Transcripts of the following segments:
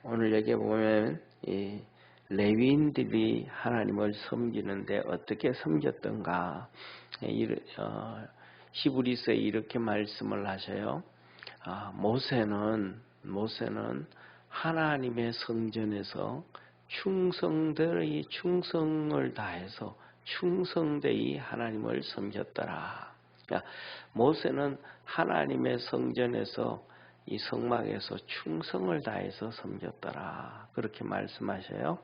오늘 여기 보면 이 레위인들이 하나님을 섬기는데 어떻게 섬겼던가, 히브리서에 이렇게 말씀을 하셔요. 모세는 하나님의 성전에서 충성되이 충성을 다해서 충성되이 하나님을 섬겼더라. 그러니까 모세는 하나님의 성전에서 이 성막에서 충성을 다해서 섬겼더라. 그렇게 말씀하셔요.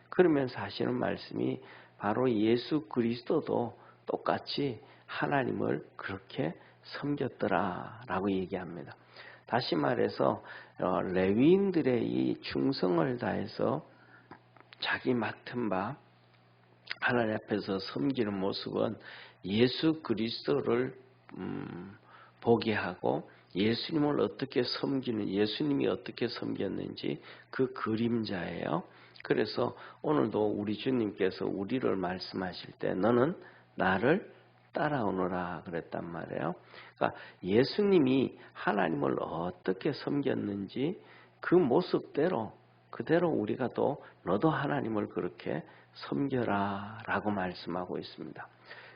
그러면서 하시는 말씀이 바로 예수 그리스도도 똑같이 하나님을 그렇게 섬겼더라 라고 얘기합니다. 다시 말해서 레위인들의 이 충성을 다해서 자기 맡은 바 하나님 앞에서 섬기는 모습은 예수 그리스도를 보게 하고 예수님을 어떻게 섬기는, 예수님이 어떻게 섬겼는지 그 그림자예요. 그래서 오늘도 우리 주님께서 우리를 말씀하실 때 너는 나를 따라오너라 그랬단 말이에요. 그러니까 예수님이 하나님을 어떻게 섬겼는지 그 모습대로 그대로 우리가 또 너도 하나님을 그렇게 섬겨라 라고 말씀하고 있습니다.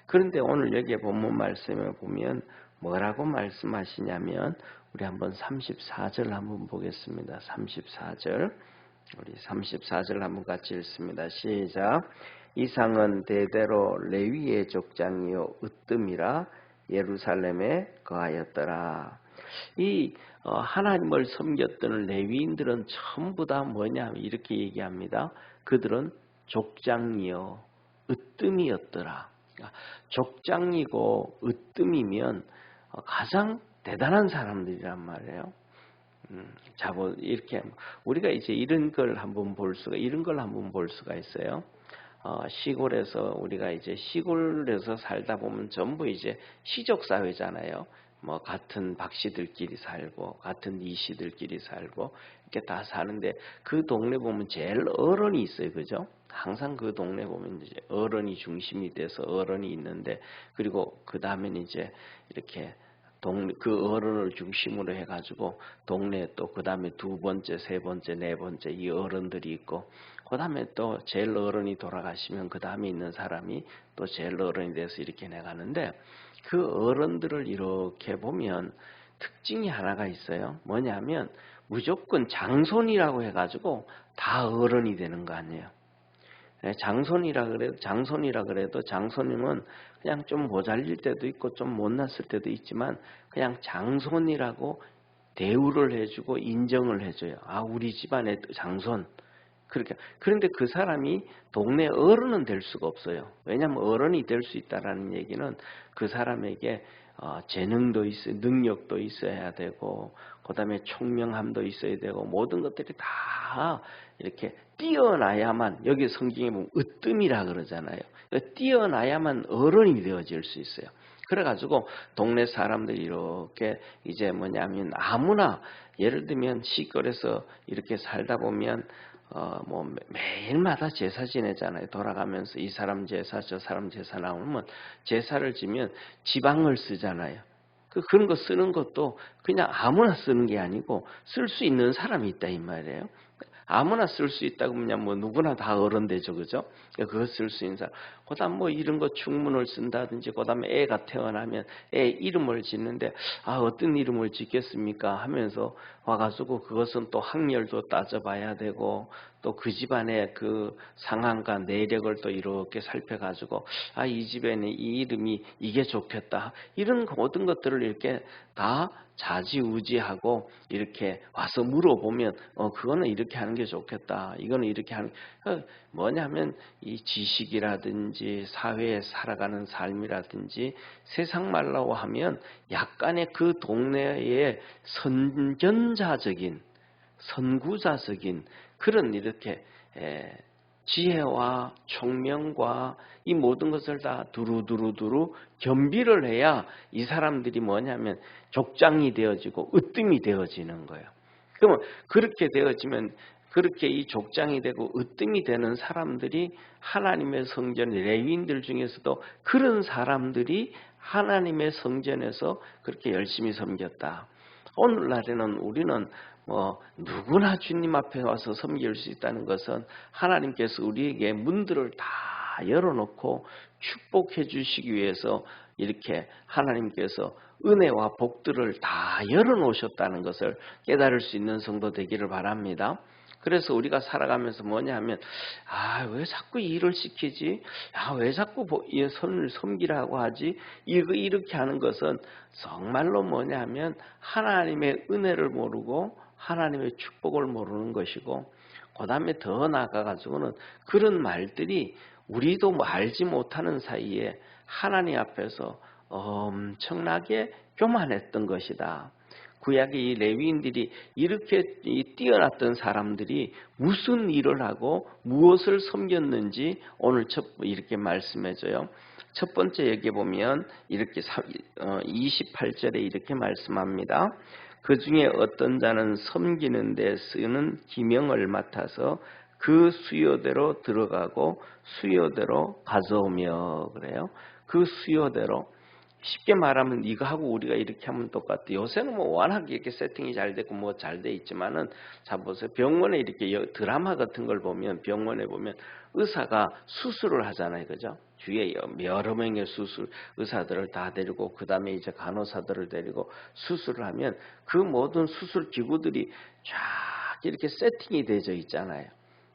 그런데 오늘 여기에 본문 말씀에 보면 뭐라고 말씀하시냐면 우리 한번 34절 한번 보겠습니다. 34절 우리 34절 한번 같이 읽습니다. 시작. 이상은 대대로 레위의 족장이요 으뜸이라 예루살렘에 거하였더라. 이 하나님을 섬겼던 레위인들은 전부 다 뭐냐 이렇게 얘기합니다. 그들은 족장이요 으뜸이었더라. 족장이고 으뜸이면 가장 대단한 사람들이란 말이에요. 이렇게 우리가 이제 이런 걸 한번 볼 수가 있어요. 시골에서 우리가 이제 시골에서 살다 보면 전부 이제 시족 사회잖아요. 뭐 같은 박씨들끼리 살고 같은 이씨들끼리 살고 이렇게 다 사는데 그 동네 보면 제일 어른이 있어요, 그죠? 항상 그 동네 보면 이제 어른이 중심이 돼서 어른이 있는데 그리고 그 다음엔 이제 이렇게 그 어른을 중심으로 해가지고 동네에 또 그 다음에 두 번째, 세 번째, 네 번째 이 어른들이 있고 그 다음에 또 제일 어른이 돌아가시면 그 다음에 있는 사람이 또 제일 어른이 돼서 이렇게 나가는데 그 어른들을 이렇게 보면 특징이 하나가 있어요. 뭐냐면 무조건 장손이라고 해가지고 다 어른이 되는 거 아니에요. 장손이라 그래도 장손님은 그냥 좀 모자릴 때도 있고 좀 못났을 때도 있지만 그냥 장손이라고 대우를 해주고 인정을 해줘요. 우리 집안의 장손. 그런데 그 사람이 동네 어른은 될 수가 없어요. 왜냐하면 어른이 될 수 있다라는 얘기는 그 사람에게 재능도 있어요, 능력도 있어야 되고, 그 다음에 총명함도 있어야 되고, 모든 것들이 다 이렇게 뛰어나야만, 여기 성경에 보면 으뜸이라 그러잖아요. 뛰어나야만 어른이 되어질 수 있어요. 그래가지고 동네 사람들이 이렇게 이제 뭐냐면 아무나 예를 들면 시골에서 이렇게 살다 보면 뭐 매일마다 제사 지내잖아요. 돌아가면서 이 사람 제사 저 사람 제사 나오면 제사를 지면 지방을 쓰잖아요. 그런 거 쓰는 것도 그냥 아무나 쓰는 게 아니고 쓸 수 있는 사람이 있다 이 말이에요. 아무나 쓸 수 있다고 그냥 뭐 누구나 다 어른 되죠, 그죠? 그거 쓸 수 있는 사람. 그다음 뭐 이런 거 충문을 쓴다든지, 그다음에 애가 태어나면 애 이름을 짓는데 어떤 이름을 짓겠습니까? 하면서 와가지고 그것은 또 학렬도 따져봐야 되고 또 그 집안의 그 상황과 내력을 또 이렇게 살펴가지고 이 집에는 이 이름이 이게 좋겠다. 이런 모든 것들을 이렇게 다 좌지우지하고 이렇게 와서 물어보면 그거는 이렇게 하는 게 좋겠다. 이거는 이렇게 하는 뭐냐면 이 지식이라든지 사회에 살아가는 삶이라든지 세상 말로 하면 약간의 그 동네의 선구자적인 그런 이렇게 지혜와 총명과 이 모든 것을 다 두루두루 겸비를 해야 이 사람들이 뭐냐면 족장이 되어지고 으뜸이 되어지는 거예요. 그러면 그렇게 되어지면 그렇게 이 족장이 되고 으뜸이 되는 사람들이 하나님의 성전 레위인들 중에서도 그런 사람들이 하나님의 성전에서 그렇게 열심히 섬겼다. 오늘날에는 우리는 누구나 주님 앞에 와서 섬길 수 있다는 것은 하나님께서 우리에게 문들을 다 열어놓고 축복해 주시기 위해서 이렇게 하나님께서 은혜와 복들을 다 열어놓으셨다는 것을 깨달을 수 있는 성도 되기를 바랍니다. 그래서 우리가 살아가면서 뭐냐 하면 왜 자꾸 일을 시키지? 왜 자꾸 선을 섬기라고 하지? 이렇게 하는 것은 정말로 뭐냐 하면 하나님의 은혜를 모르고 하나님의 축복을 모르는 것이고, 그 다음에 더 나아가가지고는 그런 말들이 우리도 알지 못하는 사이에 하나님 앞에서 엄청나게 교만했던 것이다. 구약의 이 레위인들이 이렇게 뛰어났던 사람들이 무슨 일을 하고 무엇을 섬겼는지 오늘 이렇게 말씀해줘요. 첫 번째 여기 보면 이렇게 28절에 이렇게 말씀합니다. 그 중에 어떤 자는 섬기는 데 쓰는 기명을 맡아서 그 수요대로 들어가고 수요대로 가져오며, 그래요. 그 수요대로. 쉽게 말하면 이거 하고 우리가 이렇게 하면 똑같아. 요새는 워낙 이렇게 세팅이 잘 됐고 잘 돼 있지만은, 자 보세요. 병원에 이렇게 드라마 같은 걸 보면, 병원에 보면 의사가 수술을 하잖아요, 그죠? 주위에 여러 명의 의사들을 다 데리고, 그 다음에 이제 간호사들을 데리고 수술을 하면 그 모든 수술 기구들이 쫙 이렇게 세팅이 되어 있잖아요.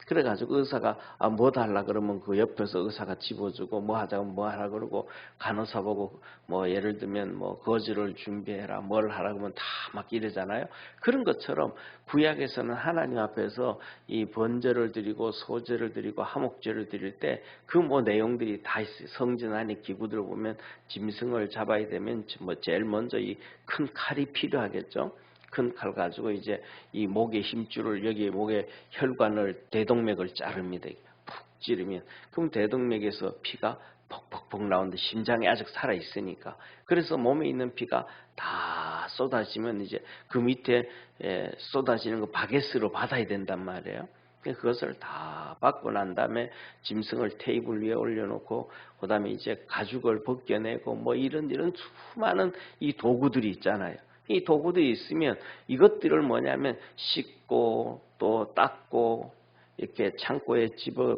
그래가지고 의사가 뭐 달라 그러면 그 옆에서 의사가 집어주고, 뭐 하자고 뭐 하라 그러고, 간호사 보고 예를 들면 거즈를 준비해라, 뭘 하라 그러면 다 막 이러잖아요. 그런 것처럼 구약에서는 하나님 앞에서 이 번제를 드리고 소제를 드리고 화목제를 드릴 때 그 내용들이 다 있어요. 성전 안에 기구들을 보면 짐승을 잡아야 되면 제일 먼저 이 큰 칼이 필요하겠죠. 큰 칼 가지고 이제 이 목의 힘줄을, 여기 목의 혈관을, 대동맥을 자릅니다. 푹 찌르면 그럼 대동맥에서 피가 퍽퍽퍽 나오는데 심장이 아직 살아 있으니까, 그래서 몸에 있는 피가 다 쏟아지면 이제 그 밑에 쏟아지는 거 바게스로 받아야 된단 말이에요. 그것을 다 받고 난 다음에 짐승을 테이블 위에 올려놓고, 그 다음에 이제 가죽을 벗겨내고 이런 수많은 이 도구들이 있잖아요. 이 도구들이 있으면 이것들을 뭐냐면 씻고 또 닦고, 이렇게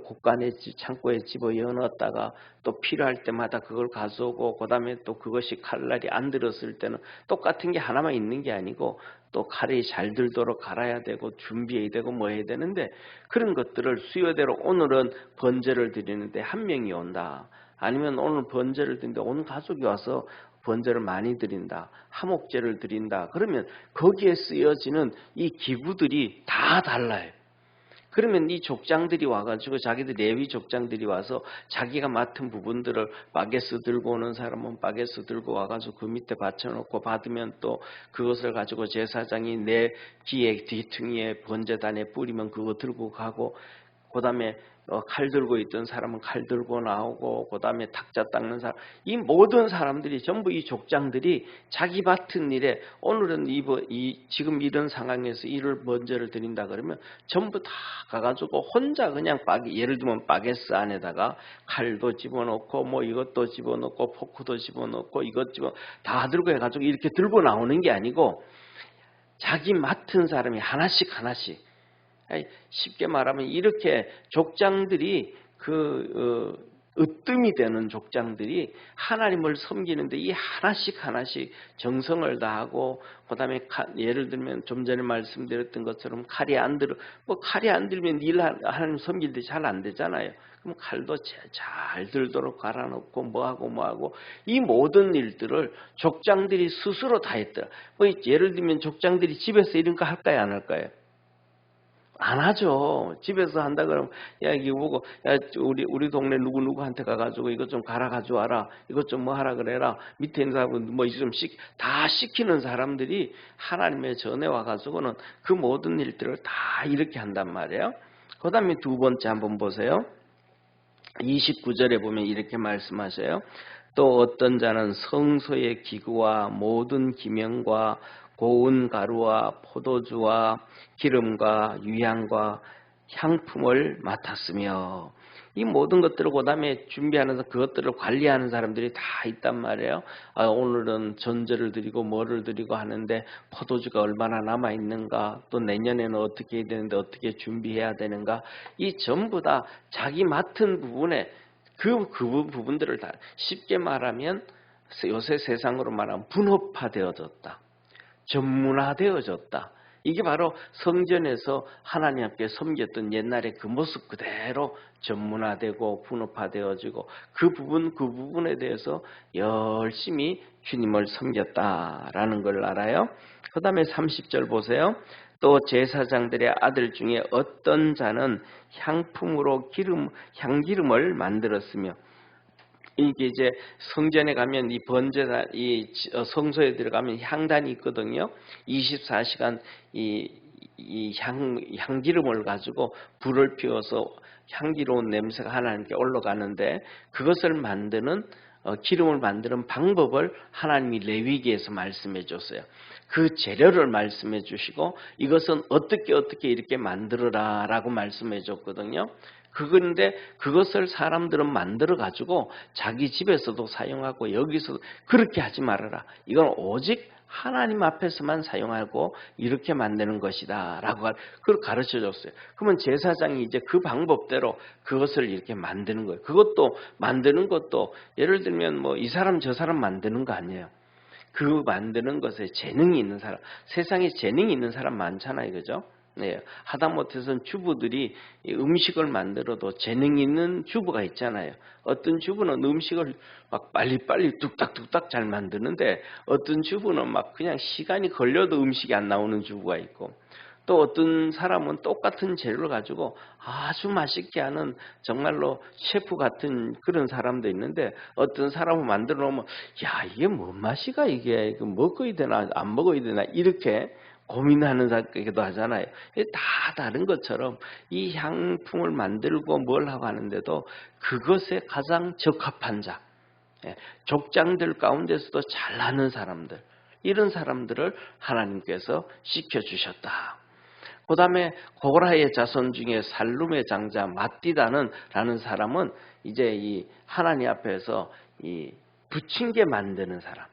곳간에 창고에 집어 넣었다가 또 필요할 때마다 그걸 가져오고, 그 다음에 또 그것이 칼날이 안 들었을 때는 똑같은 게 하나만 있는 게 아니고 또 칼이 잘 들도록 갈아야 되고 준비해야 되고 해야 되는데, 그런 것들을 수요대로 오늘은 번제를 드리는데 한 명이 온다, 아니면 오늘 번제를 드리는데 온 가족이 와서 번제를 많이 드린다, 화목제를 드린다, 그러면 거기에 쓰여지는 이 기구들이 다 달라요. 그러면 이 족장들이 와가지고, 자기들 레위 족장들이 와서 자기가 맡은 부분들을, 바게스 들고 오는 사람은 바게스 들고 와가지고 그 밑에 받쳐놓고, 받으면 또 그것을 가지고 제사장이 내 뒤퉁이에 번제단에 뿌리면 그거 들고 가고, 그 다음에 칼 들고 있던 사람은 칼 들고 나오고, 그 다음에 탁자 닦는 사람, 이 모든 사람들이 전부 이 족장들이 자기 맡은 일에, 오늘은 지금 이런 상황에서 일을 번제를 드린다 그러면 전부 다 가가지고 혼자 그냥 예를 들면 바게스 안에다가 칼도 집어넣고 이것도 집어넣고 포크도 집어넣고 이것 다 들고 해가지고 이렇게 들고 나오는 게 아니고, 자기 맡은 사람이 하나씩 쉽게 말하면 이렇게 족장들이 으뜸이 되는 족장들이 하나님을 섬기는데 이 하나씩 정성을 다하고, 그 다음에 예를 들면 좀 전에 말씀드렸던 것처럼 칼이 안 들면 하나님 섬길 때 잘 안 되잖아요. 그럼 칼도 잘 들도록 갈아놓고 뭐하고 이 모든 일들을 족장들이 스스로 다 했더라. 예를 들면 족장들이 집에서 이런 거 할까요, 안 할까요? 안 하죠. 집에서 한다 그러면 이거 보고 우리 동네 누구한테 가가지고 이것 좀 갈아 가져와라, 이것 좀 하라 그래라, 밑에 있는 사람은 다 시키는 사람들이 하나님의 전에 와가지고는 그 모든 일들을 다 이렇게 한단 말이에요. 그 다음에 두 번째 한번 보세요. 29절에 보면 이렇게 말씀하셔요. 또 어떤 자는 성소의 기구와 모든 기명과 고운 가루와 포도주와 기름과 유향과 향품을 맡았으며, 이 모든 것들을 그다음에 준비하면서 그것들을 관리하는 사람들이 다 있단 말이에요. 오늘은 전제를 드리고 뭐를 드리고 하는데 포도주가 얼마나 남아 있는가, 또 내년에는 어떻게 해야 되는데 어떻게 준비해야 되는가, 이 전부 다 자기 맡은 부분에 그 부분들을 다, 쉽게 말하면 요새 세상으로 말하면 분업화되어졌다, 전문화되어졌다. 이게 바로 성전에서 하나님 앞에 섬겼던 옛날의 그 모습 그대로 전문화되고 분업화되어지고, 그 부분에 대해서 열심히 주님을 섬겼다라는 걸 알아요. 그 다음에 30절 보세요. 또 제사장들의 아들 중에 어떤 자는 향품으로 향기름을 만들었으며, 이게 이제 성전에 가면 이 번제단, 이 성소에 들어가면 향단이 있거든요. 24시간 이 향기름을 가지고 불을 피워서 향기로운 냄새가 하나님께 올라가는데, 그것을 만드는 기름을 만드는 방법을 하나님이 레위기에서 말씀해 줬어요. 그 재료를 말씀해 주시고 이것은 어떻게 이렇게 만들어라 라고 말씀해 줬거든요. 그건데 그것을 사람들은 만들어 가지고 자기 집에서도 사용하고 여기서도 그렇게 하지 말아라. 이건 오직 하나님 앞에서만 사용하고 이렇게 만드는 것이다 라고 그걸 가르쳐 줬어요. 그러면 제사장이 이제 그 방법대로 그것을 이렇게 만드는 거예요. 그것도 만드는 것도 예를 들면 뭐 이 사람 저 사람 만드는 거 아니에요. 그 만드는 것에 재능이 있는 사람, 세상에 재능이 있는 사람 많잖아요, 그죠? 네, 하다못해서는 주부들이 음식을 만들어도 재능 있는 주부가 있잖아요. 어떤 주부는 음식을 막 빨리빨리 뚝딱뚝딱 잘 만드는데, 어떤 주부는 막 그냥 시간이 걸려도 음식이 안 나오는 주부가 있고, 또 어떤 사람은 똑같은 재료를 가지고 아주 맛있게 하는 정말로 셰프 같은 그런 사람도 있는데, 어떤 사람은 만들어 놓으면 야, 이게 뭔 맛이가, 이게 먹어야 되나 안 먹어야 되나 이렇게 고민하는 사람이기도 하잖아요. 다 다른 것처럼 이 향품을 만들고 뭘 하고 하는데도 그것에 가장 적합한 자, 족장들 가운데서도 잘나는 사람들, 이런 사람들을 하나님께서 시켜주셨다. 그 다음에 고라의 자손 중에 살룸의 장자 마띠다는 라는 사람은 이제 이 하나님 앞에서 이 부침개 만드는 사람,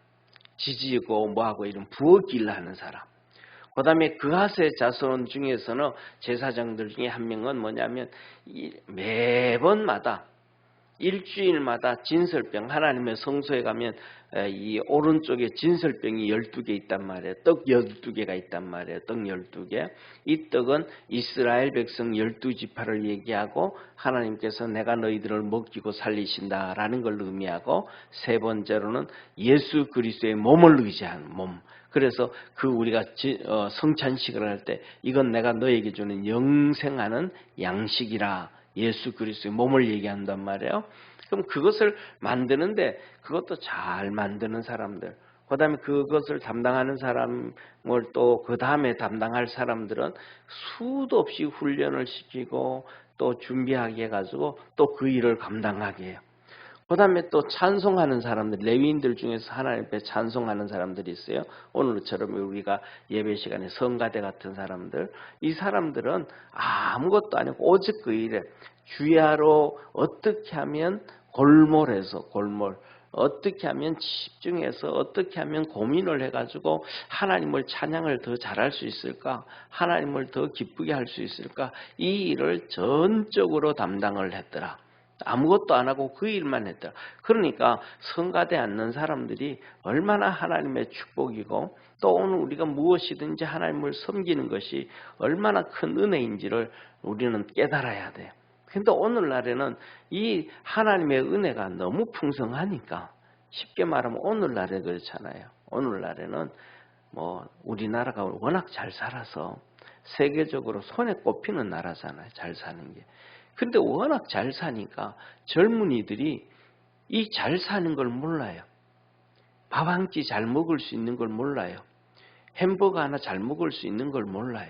지지고 뭐하고 이런 부엌일 하는 사람. 그 다음에 그하스의 자손 중에서는 제사장들 중에 한 명은 뭐냐면 매번마다 일주일마다 진설병, 하나님의 성소에 가면 이 오른쪽에 진설병이 12개 있단 말이에요. 떡 12개가 있단 말이에요. 떡 12개. 이 떡은 이스라엘 백성 12지파를 얘기하고, 하나님께서 내가 너희들을 먹이고 살리신다라는 걸 의미하고, 세 번째로는 예수 그리스도의 몸을 의지한 몸. 그래서 우리가 성찬식을 할 때 이건 내가 너에게 주는 영생하는 양식이라, 예수 그리스도의 몸을 얘기한단 말이에요. 그럼 그것을 만드는데 그것도 잘 만드는 사람들, 그 다음에 그것을 담당하는 사람을 또 그 다음에 담당할 사람들은 수도 없이 훈련을 시키고 또 준비하게 해가지고 또 그 일을 감당하게 해요. 그 다음에 또 찬송하는 사람들, 레위인들 중에서 하나님 앞에 찬송하는 사람들이 있어요. 오늘처럼 우리가 예배 시간에 성가대 같은 사람들, 이 사람들은 아무것도 아니고 오직 그 일에 주야로 어떻게 하면 골몰, 어떻게 하면 집중해서 어떻게 하면 고민을 해가지고 하나님을 찬양을 더 잘할 수 있을까, 하나님을 더 기쁘게 할 수 있을까, 이 일을 전적으로 담당을 했더라. 아무것도 안 하고 그 일만 했더라. 그러니까 성가대 앉는 사람들이 얼마나 하나님의 축복이고, 또 오늘 우리가 무엇이든지 하나님을 섬기는 것이 얼마나 큰 은혜인지를 우리는 깨달아야 돼요. 근데 오늘날에는 이 하나님의 은혜가 너무 풍성하니까, 쉽게 말하면 오늘날에 그렇잖아요. 오늘날에는 뭐 우리나라가 워낙 잘 살아서 세계적으로 손에 꼽히는 나라잖아요. 잘 사는 게. 근데 워낙 잘 사니까 젊은이들이 이 잘 사는 걸 몰라요. 밥 한 끼 잘 먹을 수 있는 걸 몰라요. 햄버거 하나 잘 먹을 수 있는 걸 몰라요.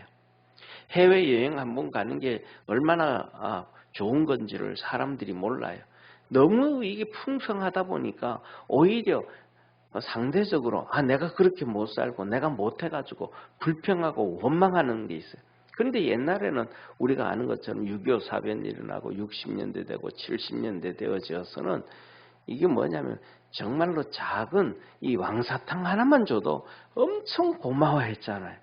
해외여행 한번 가는 게 얼마나 좋은 건지를 사람들이 몰라요. 너무 이게 풍성하다 보니까 오히려 상대적으로 내가 그렇게 못 살고 내가 못 해가지고 불평하고 원망하는 게 있어요. 그런데 옛날에는 우리가 아는 것처럼 6.25 사변이 일어나고 60년대 되고 70년대 되어져서는 이게 뭐냐면 정말로 작은 이 왕사탕 하나만 줘도 엄청 고마워했잖아요.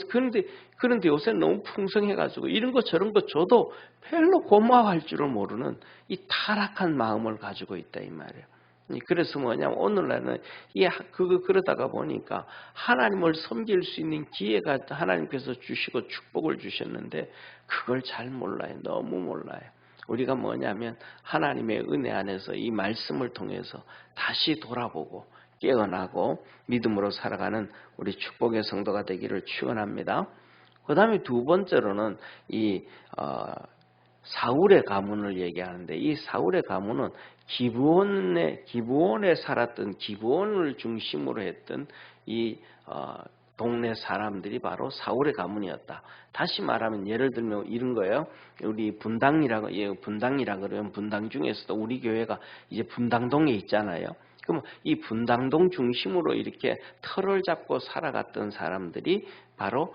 그런데 요새 너무 풍성해가지고 이런 거 저런 거 줘도 별로 고마워할 줄을 모르는 이 타락한 마음을 가지고 있다 이 말이에요. 그래서 뭐냐면 오늘날은 그러다가 보니까 하나님을 섬길 수 있는 기회가 하나님께서 주시고 축복을 주셨는데 그걸 잘 몰라요. 너무 몰라요. 우리가 뭐냐면 하나님의 은혜 안에서 이 말씀을 통해서 다시 돌아보고 깨어나고 믿음으로 살아가는 우리 축복의 성도가 되기를 축원합니다. 그 다음에 두 번째로는 이 사울의 가문을 얘기하는데 이 사울의 가문은 기브온에 살았던 기브온을 중심으로 했던 이 동네 사람들이 바로 사울의 가문이었다. 다시 말하면 예를 들면 이런 거예요. 우리 분당이라 그러면 분당 중에서도 우리 교회가 이제 분당동에 있잖아요. 그럼 이 분당동 중심으로 이렇게 터를 잡고 살아갔던 사람들이 바로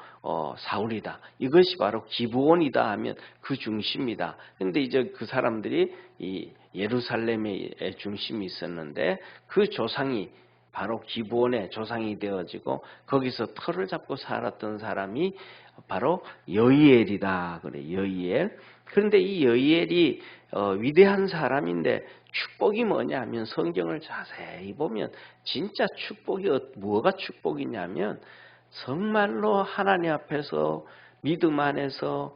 사울이다. 이것이 바로 기브온이다 하면 그 중심이다. 그런데 이제 그 사람들이 이 예루살렘의 중심이 있었는데 그 조상이 바로 기브온의 조상이 되어지고 거기서 터를 잡고 살았던 사람이 바로 여이엘이다. 그래 여이엘. 그런데 이 여이엘이 위대한 사람인데 축복이 뭐냐 하면 성경을 자세히 보면 진짜 축복이 뭐가 축복이냐면 정말로 하나님 앞에서 믿음 안에서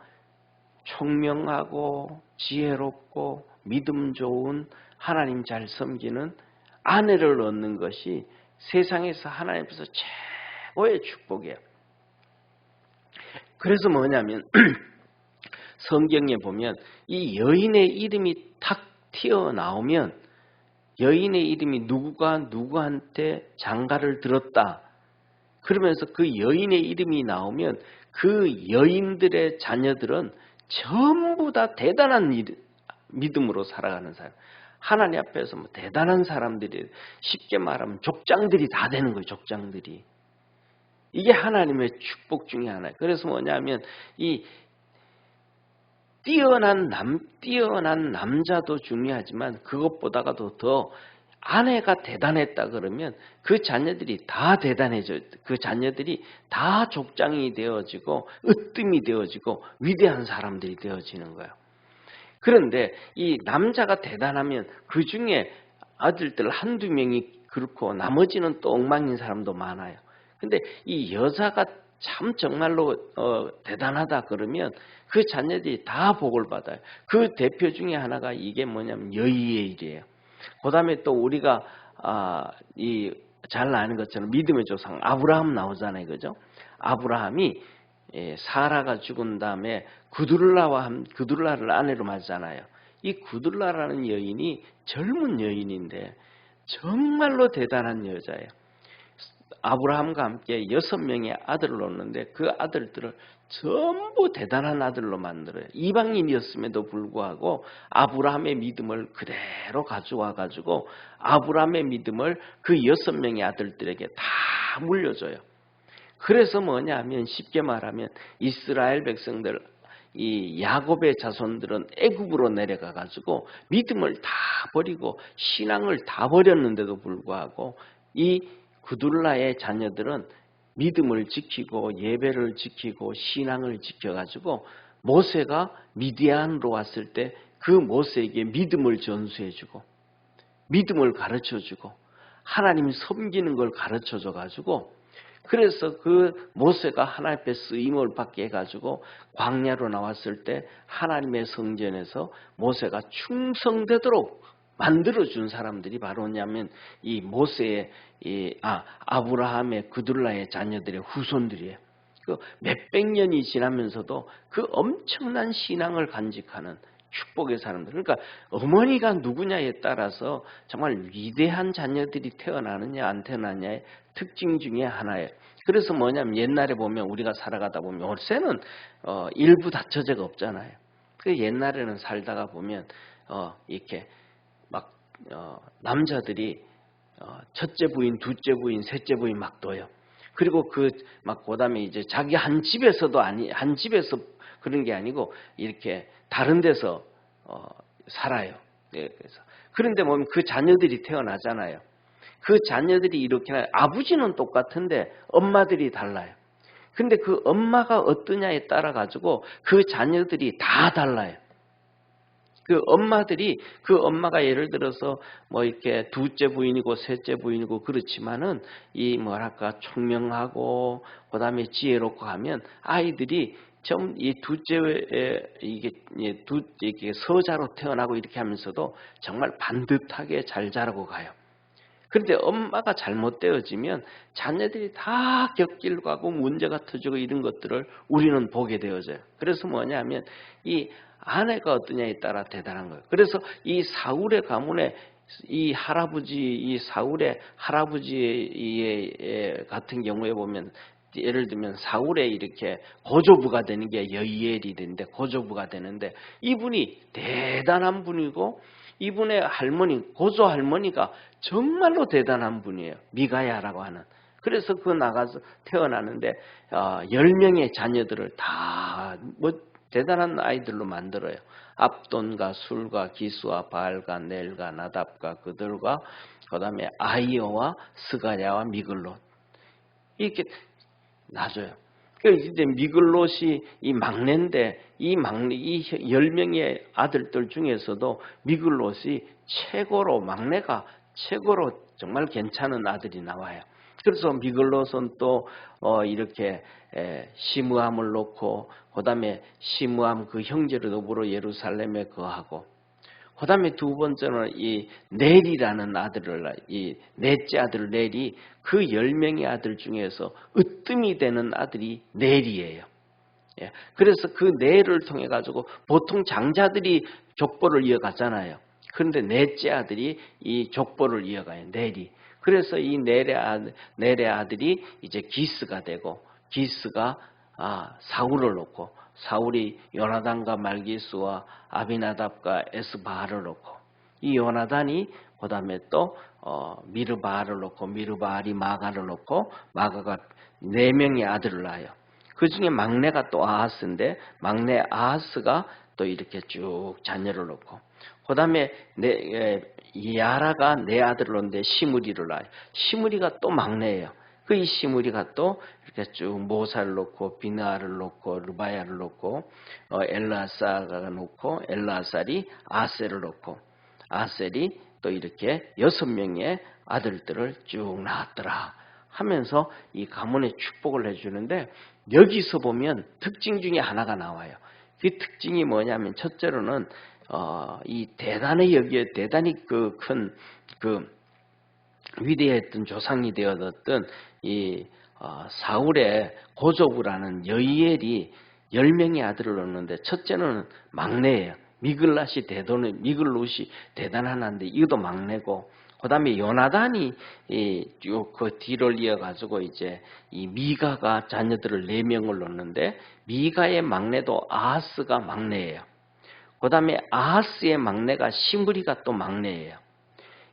총명하고 지혜롭고 믿음 좋은 하나님 잘 섬기는 아내를 얻는 것이 세상에서 하나님 앞에서 최고의 축복이에요. 그래서 뭐냐면 성경에 보면 이 여인의 이름이 탁 튀어나오면 여인의 이름이 누구한테 장가를 들었다. 그러면서 그 여인의 이름이 나오면 그 여인들의 자녀들은 전부 다 대단한 믿음으로 살아가는 사람. 하나님 앞에서 뭐 대단한 사람들이 쉽게 말하면 족장들이 다 되는 거예요. 족장들이. 이게 하나님의 축복 중에 하나예요. 그래서 뭐냐면 이 뛰어난 남자도 중요하지만 그것보다도 더 아내가 대단했다 그러면 그 자녀들이 다 대단해져. 그 자녀들이 다 족장이 되어지고 으뜸이 되어지고 위대한 사람들이 되어지는 거예요. 그런데 이 남자가 대단하면 그 중에 아들들 한두 명이 그렇고 나머지는 또 엉망인 사람도 많아요. 근데 이 여자가 참 정말로 대단하다 그러면 그 자녀들이 다 복을 받아요. 그 대표 중에 하나가 이게 뭐냐면 여이엘이에요. 그 다음에 또 우리가 잘 아는 것처럼 믿음의 조상 아브라함 나오잖아요. 그죠? 아브라함이 사라가 죽은 다음에 구둘라를 아내로 맞잖아요. 이 구둘라라는 여인이 젊은 여인인데 정말로 대단한 여자예요. 아브라함과 함께 6명의 아들을 얻는데 그 아들들을 전부 대단한 아들로 만들어요. 이방인이었음에도 불구하고 아브라함의 믿음을 그대로 가져와 가지고 아브라함의 믿음을 그 6명의 아들들에게 다 물려줘요. 그래서 뭐냐 하면 쉽게 말하면 이스라엘 백성들 이 야곱의 자손들은 애굽으로 내려가 가지고 믿음을 다 버리고 신앙을 다 버렸는데도 불구하고 이 구둘라의 자녀들은 믿음을 지키고 예배를 지키고 신앙을 지켜가지고 모세가 미디안으로 왔을 때 그 모세에게 믿음을 전수해주고 믿음을 가르쳐주고 하나님 섬기는 걸 가르쳐줘가지고 그래서 그 모세가 하나님 앞에 쓰임을 받게 해가지고 광야로 나왔을 때 하나님의 성전에서 모세가 충성되도록 만들어준 사람들이 바로 뭐냐면 이 모세의 아브라함의 구둘라의 자녀들의 후손들이에요. 그 몇백 년이 지나면서도 그 엄청난 신앙을 간직하는 축복의 사람들. 그러니까 어머니가 누구냐에 따라서 정말 위대한 자녀들이 태어나느냐 안 태어나냐의 특징 중에 하나예요. 그래서 뭐냐면 옛날에 보면 우리가 살아가다 보면 요새는 일부 다처제가 없잖아요. 그 옛날에는 살다가 보면 이렇게 막 남자들이 첫째 부인, 둘째 부인, 셋째 부인 막 둬요. 그리고 그다음에 이제 자기 한 집에서도 한 집에서 그런 게 아니고 이렇게 다른 데서 살아요. 예, 그래서 그런데 보면 그 자녀들이 태어나잖아요. 그 자녀들이 이렇게 아버지는 똑같은데 엄마들이 달라요. 근데 그 엄마가 어떠냐에 따라 가지고 그 자녀들이 다 달라요. 그 엄마가 예를 들어서 뭐 이렇게 둘째 부인이고 셋째 부인이고 그렇지만은 이 뭐랄까 총명하고 그다음에 지혜롭고 하면 아이들이 좀 이 둘째에 이게 서자로 태어나고 이렇게 하면서도 정말 반듯하게 잘 자라고 가요. 그런데 엄마가 잘못되어지면 자녀들이 다 곁길 가고 문제가 터지고 이런 것들을 우리는 보게 되어져요. 그래서 뭐냐면 이 아내가 어떠냐에 따라 대단한 거예요. 그래서 이 사울의 가문에 이 사울의 할아버지 같은 경우에 보면 예를 들면 사울의 이렇게 고조부가 되는 게 여이엘이 되는데 고조부가 되는데 이분이 대단한 분이고 이분의 고조 할머니가 정말로 대단한 분이에요. 미가야라고 하는. 그래서 나가서 태어나는데 10명의 자녀들을 다 대단한 아이들로 만들어요. 압돈과 술과 기수와 바알과 넬과 나답과 그들과 그다음에 아이어와 스가랴와 미글롯 이렇게 놔줘요. 이제 미글롯이 이 막내인데 이 10명의 아들들 중에서도 미글롯이 막내가 최고로 정말 괜찮은 아들이 나와요. 그래서 미글롯은 또 이렇게 시므함을 놓고 그다음에 시므함 그 형제를 더불어 예루살렘에 거하고 그다음에 두 번째는 이 넬이라는 이 넷째 아들 넬이 그 10명의 아들 중에서 으뜸이 되는 아들이 넬이에요. 예. 그래서 그 넬을 통해 가지고 보통 장자들이 족보를 이어가잖아요. 그런데 넷째 아들이 이 족보를 이어가요. 넬이. 그래서 이 넬의 아들이 이제 기스가 되고 기스가 사울을 놓고 사울이 요나단과 말기스와 아비나답과 에스바알을 놓고 이 요나단이 그다음에 또 미르바알을 놓고 미르바알이 마가를 놓고 마가가 4명의 아들을 낳아요. 그 중에 막내가 또 아하스인데 막내 아하스가 또 이렇게 쭉 자녀를 놓고 그다음에 야라가 4아들을 놓는데 시므리를 낳아요. 시므리가 또 막내예요. 이 시므리가 또 이렇게 쭉 모사를 놓고 비나를 놓고 르바야를 놓고 엘라사가 놓고 엘라살이 아셀을 놓고 아셀이 또 이렇게 6명의 아들들을 쭉 낳았더라 하면서 이 가문의 축복을 해주는데 여기서 보면 특징 중에 하나가 나와요. 그 특징이 뭐냐면 첫째로는 이 대단히 큰 위대했던 조상이 되었던 이 사울의 고조부라는 여이엘이 10명의 아들을 얻는데 첫째는 막내예요. 미글롯이 대단한데 이것도 막내고 그다음에 요나단이 그 뒤를 이어가지고 이제 이 미가가 자녀들을 4명을 낳는데 미가의 막내도 아하스가 막내예요. 그다음에 아하스의 막내가 시므리가 또 막내예요.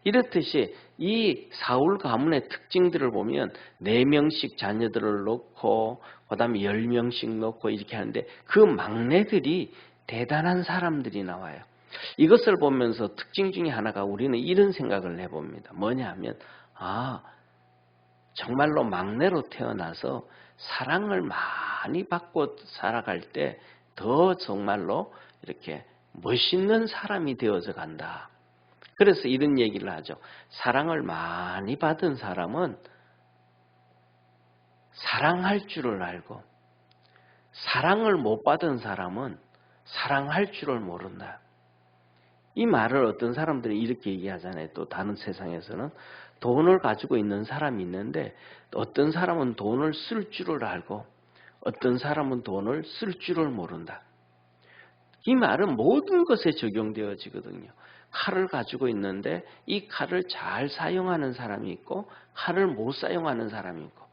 이렇듯이 이 사울 가문의 특징들을 보면 4명씩 자녀들을 놓고 그다음에 10명씩 놓고 이렇게 하는데 그 막내들이 대단한 사람들이 나와요. 이것을 보면서 특징 중에 하나가 우리는 이런 생각을 해봅니다. 뭐냐 하면 정말로 막내로 태어나서 사랑을 많이 받고 살아갈 때 더 정말로 이렇게 멋있는 사람이 되어져 간다. 그래서 이런 얘기를 하죠. 사랑을 많이 받은 사람은 사랑할 줄을 알고 사랑을 못 받은 사람은 사랑할 줄을 모른다. 이 말을 어떤 사람들이 이렇게 얘기하잖아요. 또 다른 세상에서는 돈을 가지고 있는 사람이 있는데 어떤 사람은 돈을 쓸 줄을 알고 어떤 사람은 돈을 쓸 줄을 모른다. 이 말은 모든 것에 적용되어지거든요. 칼을 가지고 있는데 이 칼을 잘 사용하는 사람이 있고 칼을 못 사용하는 사람이 있고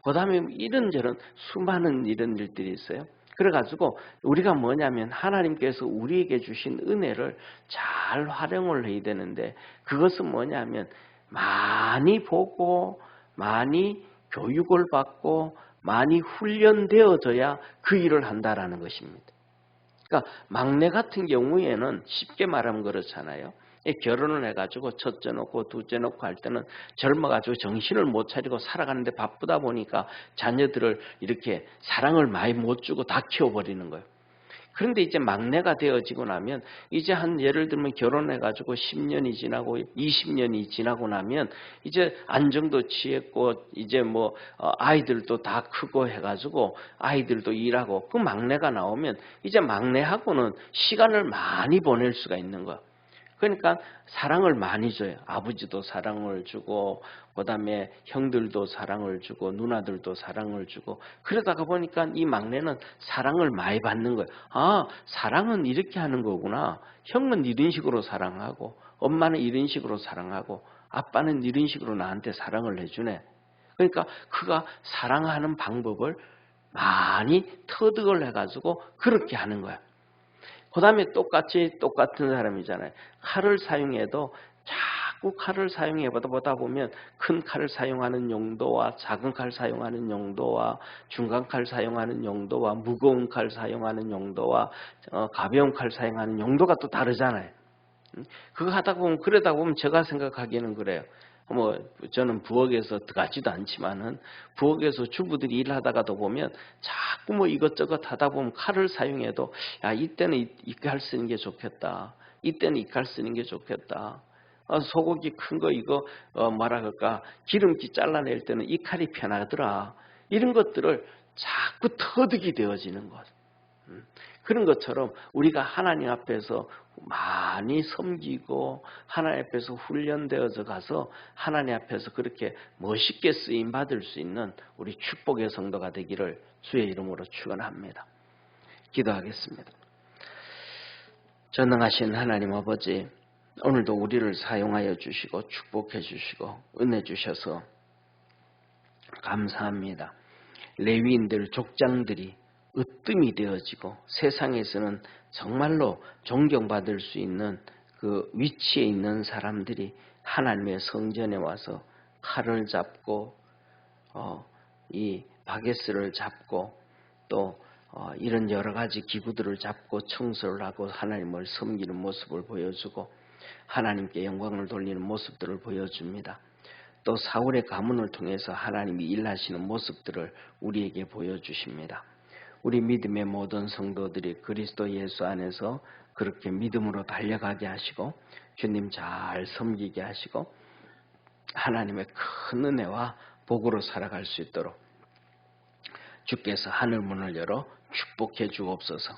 그 다음에 이런저런 수많은 이런 일들이 있어요. 그래가지고 우리가 뭐냐면 하나님께서 우리에게 주신 은혜를 잘 활용을 해야 되는데 그것은 뭐냐면 많이 보고 많이 교육을 받고 많이 훈련되어져야 그 일을 한다라는 것입니다. 그러니까 막내 같은 경우에는 쉽게 말하면 그렇잖아요. 결혼을 해가지고 첫째 놓고 둘째 놓고 할 때는 젊어가지고 정신을 못 차리고 살아가는데 바쁘다 보니까 자녀들을 이렇게 사랑을 많이 못 주고 다 키워버리는 거예요. 그런데 이제 막내가 되어지고 나면 이제 한 예를 들면 결혼해가지고 10년이 지나고 20년이 지나고 나면 이제 안정도 취했고 이제 뭐 아이들도 다 크고 해가지고 아이들도 일하고 그 막내가 나오면 이제 막내하고는 시간을 많이 보낼 수가 있는 거야. 그러니까 사랑을 많이 줘요. 아버지도 사랑을 주고 그다음에 형들도 사랑을 주고 누나들도 사랑을 주고 그러다가 보니까 이 막내는 사랑을 많이 받는 거예요. 아, 사랑은 이렇게 하는 거구나. 형은 이런 식으로 사랑하고 엄마는 이런 식으로 사랑하고 아빠는 이런 식으로 나한테 사랑을 해주네. 그러니까 그가 사랑하는 방법을 많이 터득을 해가지고 그렇게 하는 거야. 그 다음에 똑같은 사람이잖아요. 칼을 사용해도 자꾸 칼을 사용해 보다 보면 큰 칼을 사용하는 용도와 작은 칼 사용하는 용도와 중간 칼 사용하는 용도와 무거운 칼 사용하는 용도와 가벼운 칼 사용하는 용도가 또 다르잖아요. 그거 하다 보면 그러다 보면 제가 생각하기에는 그래요. 뭐 저는 부엌에서 들어가지도 않지만은 부엌에서 주부들이 일하다가도 보면 자꾸 뭐 이것저것 하다 보면 칼을 사용해도 야 이때는 이 칼 쓰는 게 좋겠다. 이때는 이 칼 쓰는 게 좋겠다. 소고기 큰 거 이거 뭐라 그럴까 기름기 잘라낼 때는 이 칼이 편하더라. 이런 것들을 자꾸 터득이 되어지는 것. 그런 것처럼 우리가 하나님 앞에서 많이 섬기고 하나님 앞에서 훈련되어져 가서 하나님 앞에서 그렇게 멋있게 쓰임 받을 수 있는 우리 축복의 성도가 되기를 주의 이름으로 축원합니다. 기도하겠습니다. 전능하신 하나님 아버지, 오늘도 우리를 사용하여 주시고 축복해 주시고 은혜 주셔서 감사합니다. 레위인들 족장들이 으뜸이 되어지고 세상에서는 정말로 존경받을 수 있는 그 위치에 있는 사람들이 하나님의 성전에 와서 칼을 잡고 이 바게스를 잡고 또 이런 여러 가지 기구들을 잡고 청소를 하고 하나님을 섬기는 모습을 보여주고 하나님께 영광을 돌리는 모습들을 보여줍니다. 또 사울의 가문을 통해서 하나님이 일하시는 모습들을 우리에게 보여주십니다. 우리 믿음의 모든 성도들이 그리스도 예수 안에서 그렇게 믿음으로 달려가게 하시고 주님 잘 섬기게 하시고 하나님의 큰 은혜와 복으로 살아갈 수 있도록 주께서 하늘문을 열어 축복해 주옵소서.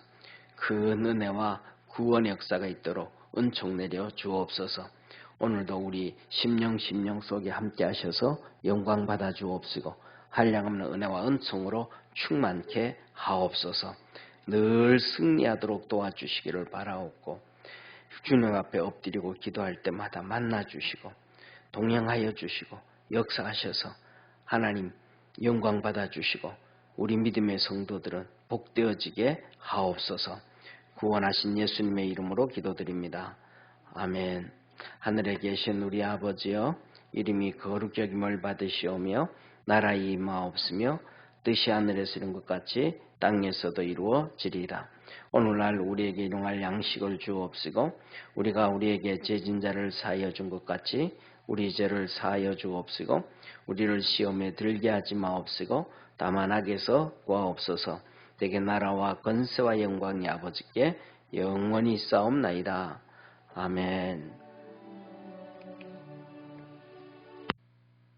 큰 은혜와 구원의 역사가 있도록 은총 내려 주옵소서. 오늘도 우리 심령 속에 함께 하셔서 영광 받아 주옵시고 한량없는 은혜와 은총으로 충만케 하옵소서. 늘 승리하도록 도와주시기를 바라옵고 주님 앞에 엎드리고 기도할 때마다 만나주시고 동행하여 주시고 역사하셔서 하나님 영광 받아주시고 우리 믿음의 성도들은 복되어지게 하옵소서. 구원하신 예수님의 이름으로 기도드립니다. 아멘. 하늘에 계신 우리 아버지여, 이름이 거룩히 여김을 받으시오며 나라의 임하옵으며 뜻이 하늘에서 이룬 것 같이 땅에서도 이루어지리라. 오늘날 우리에게 일용할 양식을 주옵시고 우리가 우리에게 죄진 자를 사하여 준 것 같이 우리 죄를 사하여 주옵시고 우리를 시험에 들게 하지 마옵시고 다만 악에서 구하옵소서. 대개 나라와 권세와 영광이 아버지께 영원히 있사옵나이다. 아멘.